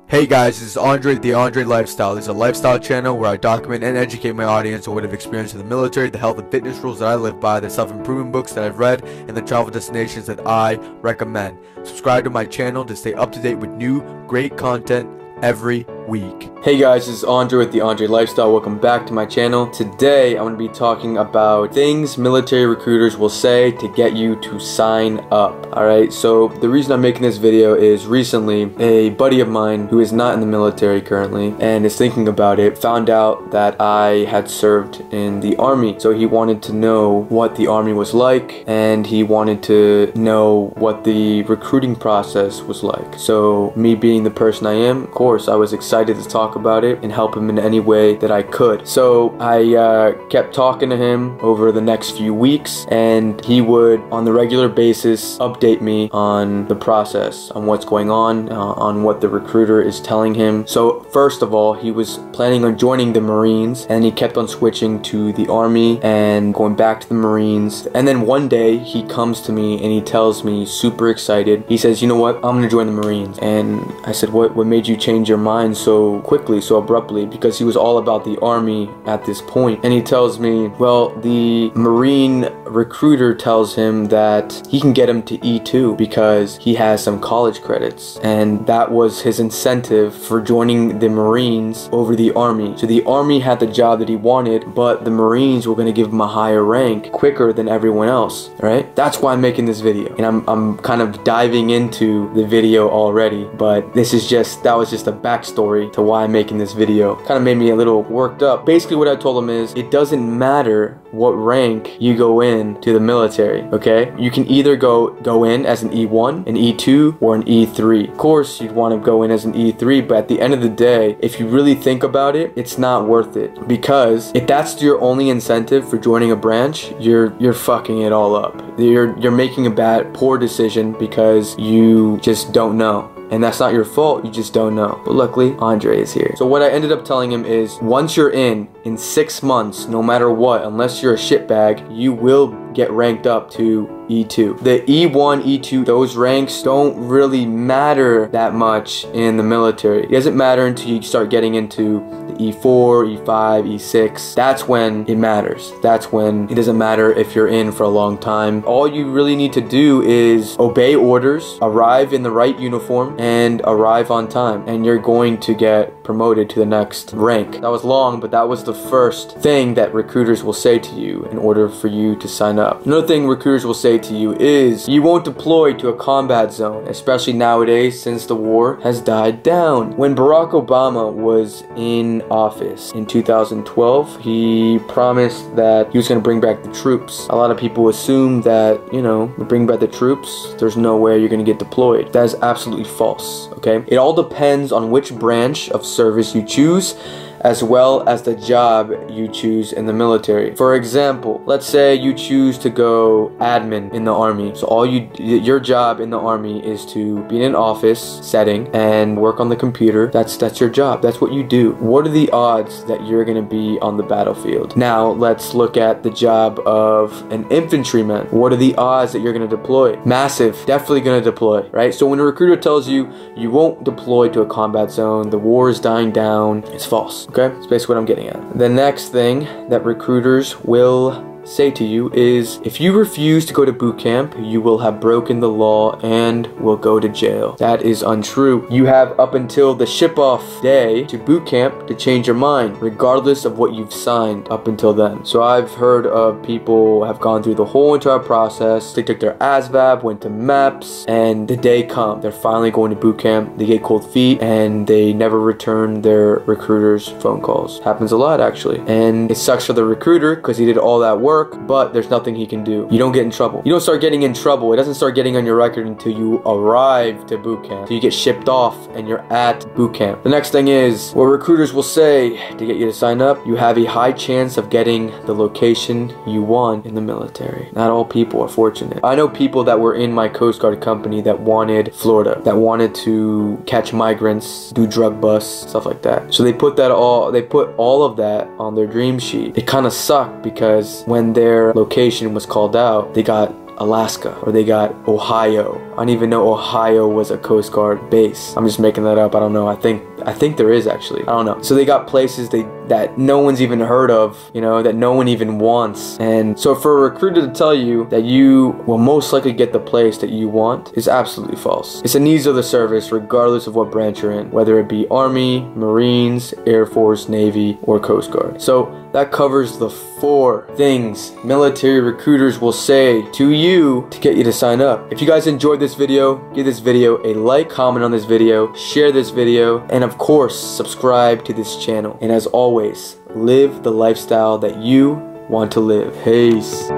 Hey guys, this is Andre, the Andre Lifestyle. This is a lifestyle channel where I document and educate my audience on what I've experienced in the military, the health and fitness rules that I live by, the self-improvement books that I've read, and the travel destinations that I recommend. Subscribe to my channel to stay up to date with new, great content every week. Hey guys, this is Andre with the Andre Lifestyle. Welcome back to my channel. Today I'm going to be talking about things military recruiters will say to get you to sign up. Alright, so the reason I'm making this video is recently a buddy of mine who is not in the military currently and is thinking about it found out that I had served in the army. So he wanted to know what the army was like and he wanted to know what the recruiting process was like. So me being the person I am, of course I was excited to talk about it and help him in any way that I could. So I kept talking to him over the next few weeks, and he would on the regular basis update me on the process, on what's going on what the recruiter is telling him. So first of all, he was planning on joining the Marines, and he kept on switching to the Army and going back to the Marines. And then one day he comes to me and he tells me, super excited, he says, you know what, I'm gonna join the Marines. And I said, what made you change your mind so quickly, so abruptly? Because he was all about the Army at this point. And he tells me, well, the Marine recruiter tells him that he can get him to E2 because he has some college credits, and that was his incentive for joining the Marines over the Army. So the Army had the job that he wanted, but the Marines were going to give him a higher rank quicker than everyone else. Right? That's why I'm making this video, and I'm kind of diving into the video already, but that was just a backstory to why I'm making this video. Kind of made me a little worked up. Basically what I told him is, it doesn't matter what rank you go in to the military, okay? You can either go in as an E1, an E2, or an E3. Of course, you'd want to go in as an E3, but at the end of the day, if you really think about it, it's not worth it. Because if that's your only incentive for joining a branch, you're fucking it all up. You're making a poor decision because you just don't know. And that's not your fault, you just don't know. But luckily, Andre is here. So what I ended up telling him is, once you're in 6 months, no matter what, unless you're a shitbag, you will get ranked up to E2. The E1, E2, those ranks don't really matter that much in the military. It doesn't matter until you start getting into the E4, E5, E6. That's when it matters. That's when it doesn't matter if you're in for a long time. All you really need to do is obey orders, arrive in the right uniform, and arrive on time, and you're going to get promoted to the next rank. That was long, but that was the first thing that recruiters will say to you in order for you to sign up. Another thing recruiters will say to you is, you won't deploy to a combat zone, especially nowadays since the war has died down. When Barack Obama was in office in 2012, he promised that he was going to bring back the troops. A lot of people assume that, you know, bring back the troops, there's no way you're going to get deployed. That is absolutely false, okay? It all depends on which branch of service you choose, as well as the job you choose in the military. For example, let's say you choose to go admin in the Army. So your job in the Army is to be in an office setting and work on the computer. That's your job. That's what you do. What are the odds that you're gonna be on the battlefield? Now let's look at the job of an infantryman. What are the odds that you're gonna deploy? Massive. Definitely gonna deploy, right? So when a recruiter tells you you won't deploy to a combat zone, the war is dying down, it's false. Okay, that's basically what I'm getting at. The next thing that recruiters will say to you is, if you refuse to go to boot camp, you will have broken the law and will go to jail. That is untrue. You have up until the ship-off day to boot camp to change your mind, regardless of what you've signed up until then. So I've heard of people have gone through the whole entire process. They took their ASVAB, went to MEPS, and the day comes, they're finally going to boot camp. They get cold feet and they never return their recruiter's phone calls. Happens a lot, actually. And it sucks for the recruiter because he did all that work, but there's nothing he can do. You don't get in trouble. You don't start getting in trouble. It doesn't start getting on your record until you arrive to boot camp. So you get shipped off and you're at boot camp. The next thing is, what recruiters will say to get you to sign up, you have a high chance of getting the location you want in the military. Not all people are fortunate. I know people that were in my Coast Guard company that wanted Florida, that wanted to catch migrants, do drug busts, stuff like that. So they put all of that on their dream sheet. It kind of sucked because when their location was called out, they got Alaska or they got Ohio. I didn't even know Ohio was a Coast Guard base. I'm just making that up. I don't know. I think there is actually. I don't know. So they got places that no one's even heard of, you know, that no one even wants. And so for a recruiter to tell you that you will most likely get the place that you want is absolutely false. It's the needs of the service regardless of what branch you're in, whether it be Army, Marines, Air Force, Navy, or Coast Guard. So that covers the 4 things military recruiters will say to you to get you to sign up. If you guys enjoyed this video, give this video a like, comment on this video, share this video, and of course, subscribe to this channel. And as always, live the lifestyle that you want to live. Peace.